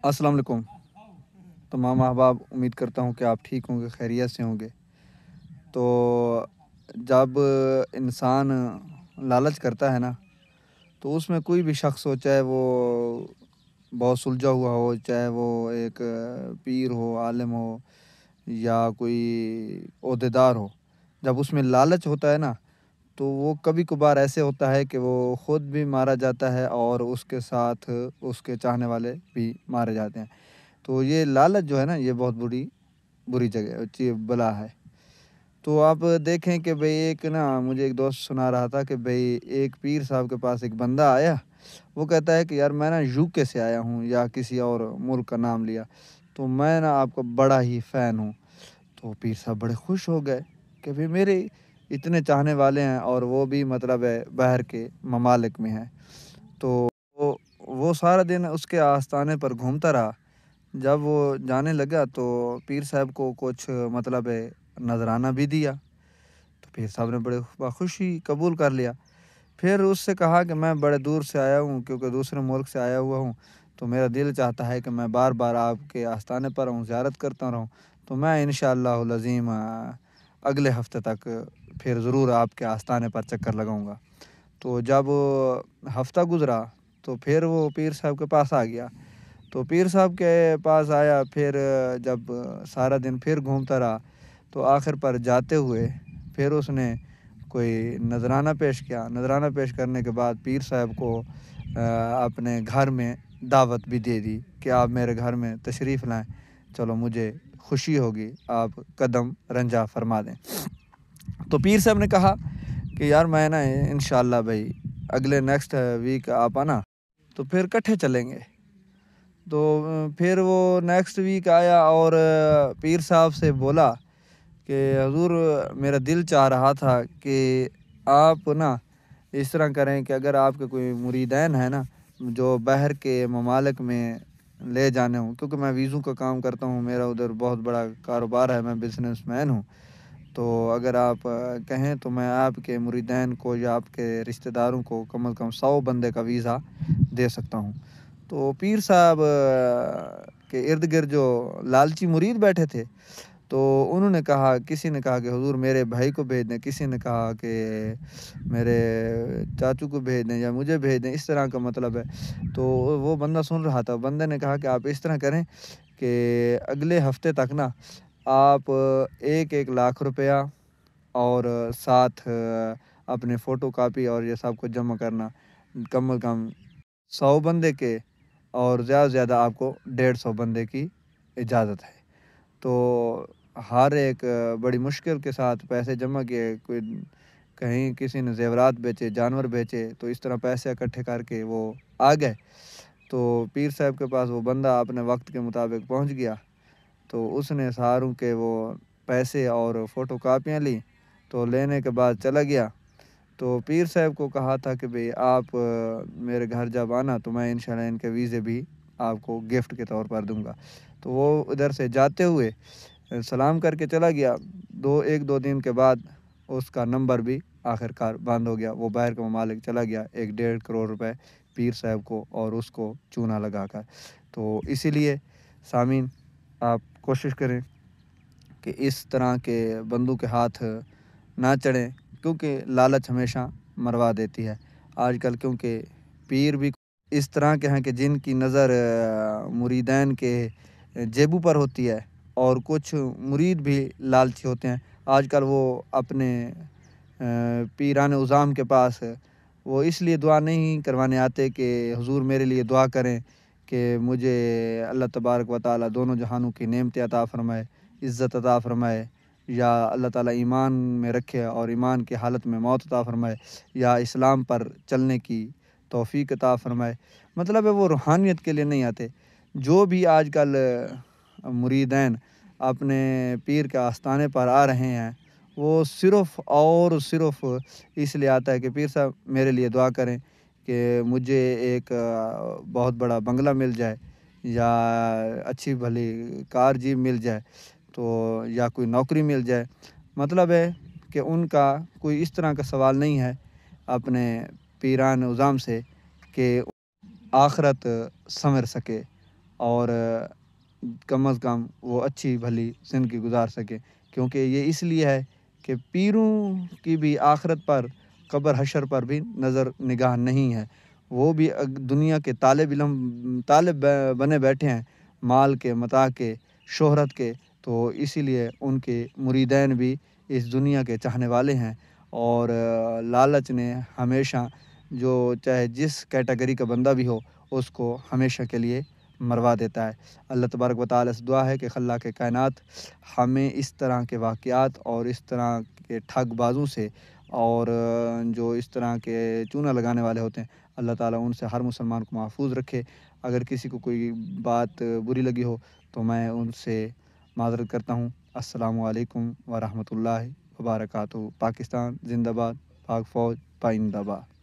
अस्सलाम वालेकुम तमाम अहबाब। उम्मीद करता हूँ कि आप ठीक होंगे, खैरियत से होंगे। तो जब इंसान लालच करता है ना, तो उसमें कोई भी शख्स हो, चाहे वो बहुत सुलझा हुआ हो, चाहे वो एक पीर हो, आलिम हो, या कोई ओहदेदार हो, जब उसमें लालच होता है ना, तो वो कभी कभार ऐसे होता है कि वो ख़ुद भी मारा जाता है और उसके साथ उसके चाहने वाले भी मारे जाते हैं। तो ये लालच जो है ना, ये बहुत बुरी बुरी जगह बला है। तो आप देखें कि भई एक ना मुझे एक दोस्त सुना रहा था कि भई एक पीर साहब के पास एक बंदा आया। वो कहता है कि यार मैं ना यूके से आया हूँ, या किसी और मुल्क का नाम लिया, तो मैं ना आपका बड़ा ही फ़ैन हूँ। तो पीर साहब बड़े खुश हो गए कि भाई मेरे इतने चाहने वाले हैं, और वो भी मतलब है बाहर के ममालिक में हैं। तो वो सारा दिन उसके आस्थाने पर घूमता रहा। जब वो जाने लगा तो पीर साहब को कुछ मतलब है नजराना भी दिया। तो पीर साहब ने बड़े बाखुशी कबूल कर लिया। फिर उससे कहा कि मैं बड़े दूर से आया हूँ, क्योंकि दूसरे मुल्क से आया हुआ हूँ, तो मेरा दिल चाहता है कि मैं बार बार आपके आस्थाने पर रहूँ, ज़ियारत करता रहूँ। तो मैं इंशाअल्लाहुल अज़ीम अगले हफ्ते तक फिर ज़रूर आपके आस्थाने पर चक्कर लगाऊंगा। तो जब हफ्ता गुज़रा तो फिर वो पीर साहब के पास आ गया। तो पीर साहब के पास आया, फिर जब सारा दिन फिर घूमता रहा, तो आखिर पर जाते हुए फिर उसने कोई नजराना पेश किया। नजराना पेश करने के बाद पीर साहब को अपने घर में दावत भी दे दी कि आप मेरे घर में तशरीफ़ लाएं, चलो मुझे खुशी होगी, आप कदम रंजा फरमा दें। तो पीर साहब ने कहा कि यार मैं ना इंशाअल्लाह भाई अगले नेक्स्ट वीक आप आना, तो फिर इकट्ठे चलेंगे। तो फिर वो नेक्स्ट वीक आया और पीर साहब से बोला कि हुज़ूर मेरा दिल चाह रहा था कि आप ना इस तरह करें कि अगर आपके कोई मुरीदैन है ना, जो बाहर के ममालिक में ले जाने हों, क्योंकि मैं वीज़ों का काम करता हूँ, मेरा उधर बहुत बड़ा कारोबार है, मैं बिजनेसमैन हूँ। तो अगर आप कहें तो मैं आपके मुरीदैन को या आपके रिश्तेदारों को कम से कम 100 बंदे का वीज़ा दे सकता हूँ। तो पीर साहब के इर्द गिर्द जो लालची मुरीद बैठे थे, तो उन्होंने कहा, किसी ने कहा कि हुज़ूर मेरे भाई को भेज दें, किसी ने कहा कि मेरे चाचू को भेज दें या मुझे भेज दें, इस तरह का मतलब है। तो वो बंदा सुन रहा था, बंदे ने कहा कि आप इस तरह करें कि अगले हफ्ते तक ना आप 1-1 लाख रुपया और साथ अपने फ़ोटो कापी और ये सब कुछ जमा करना, कम से कम 100 बंदे के, और ज़्यादा से ज़्यादा आपको 150 बंदे की इजाज़त है। तो हर एक बड़ी मुश्किल के साथ पैसे जमा किए, कोई कहीं किसी ने ज़ेवरात बेचे, जानवर बेचे, तो इस तरह पैसे इकट्ठे करके वो आ गए। तो पीर साहब के पास वो बंदा अपने वक्त के मुताबिक पहुंच गया। तो उसने सारों के वो पैसे और फ़ोटो कापियाँ ली, तो लेने के बाद चला गया। तो पीर साहब को कहा था कि भाई आप मेरे घर जब आना, तो मैं इंशाल्लाह इनके वीज़े भी आपको गिफ्ट के तौर पर दूंगा। तो वो उधर से जाते हुए सलाम करके चला गया। 1-2 दिन के बाद उसका नंबर भी आखिरकार बंद हो गया। वो बाहर के ममालिक चला गया, 1 डेढ़ करोड़ रुपए पीर साहब को और उसको चूना लगाकर। तो इसीलिए सामीन, आप कोशिश करें कि इस तरह के बंदों के हाथ ना चढ़ें, क्योंकि लालच हमेशा मरवा देती है। आजकल क्योंकि पीर भी इस तरह के हैं कि जिनकी नज़र मुरीदैन के जेबों पर होती है, और कुछ मुरीद भी लालची होते हैं। आजकल वो अपने पीरान उज़ाम के पास वो इसलिए दुआ नहीं करवाने आते कि हुज़ूर मेरे लिए दुआ करें कि मुझे अल्लाह तबारक व तआला दोनों जहानों की नेमतें अता फ़रमाए, इज़्ज़त अता फ़रमाए, या अल्लाह ताला ईमान में रखे और ईमान की हालत में मौत अता फ़रमाए, या इस्लाम पर चलने की तौफ़ीक अता फ़रमाए। मतलब है वो रूहानियत के लिए नहीं आते। जो भी आजकल मुरीदैन अपने पीर के आस्थाने पर आ रहे हैं, वो सिर्फ़ और सिर्फ़ इसलिए आता है कि पीर साहब मेरे लिए दुआ करें कि मुझे एक बहुत बड़ा बंगला मिल जाए, या अच्छी भली कार जीप मिल जाए, तो या कोई नौकरी मिल जाए। मतलब है कि उनका कोई इस तरह का सवाल नहीं है अपने पीरान उज़ाम से कि आखिरत संवर सके। اور کم از کم وہ اچھی بھلی زندگی گزار سکیں، کیونکہ یہ اس لیے ہے کہ پیروں کی بھی آخرت پر، قبر حشر پر بھی نظر نگاہ نہیں ہے، وہ بھی دنیا کے طالب بنے بیٹھے ہیں، مال کے، متاع کے، شہرت کے، تو اسی لیے ان کے مریدین بھی اس دنیا کے چاہنے والے ہیں، اور لالچ نے ہمیشہ جو چاہے جس کیٹیگری کا بندہ بھی ہو اس کو ہمیشہ کے لیے مروا دیتا ہے۔ اللہ تبارک و تعالیٰ سے دعا ہے کہ خلاق کائنات ہمیں اس طرح کے واقعات اور اس طرح کے ٹھگ بازوں سے، اور جو اس طرح کے چونا لگانے والے ہوتے ہیں، اللہ تعالیٰ ان سے ہر مسلمان کو محفوظ رکھے۔ اگر کسی کو کوئی بات بری لگی ہو تو میں ان سے معذرت کرتا ہوں۔ السلام علیکم ورحمۃ اللہ وبرکاتہ۔ پاکستان زندہ باد، پاک فوج پائندہ باد۔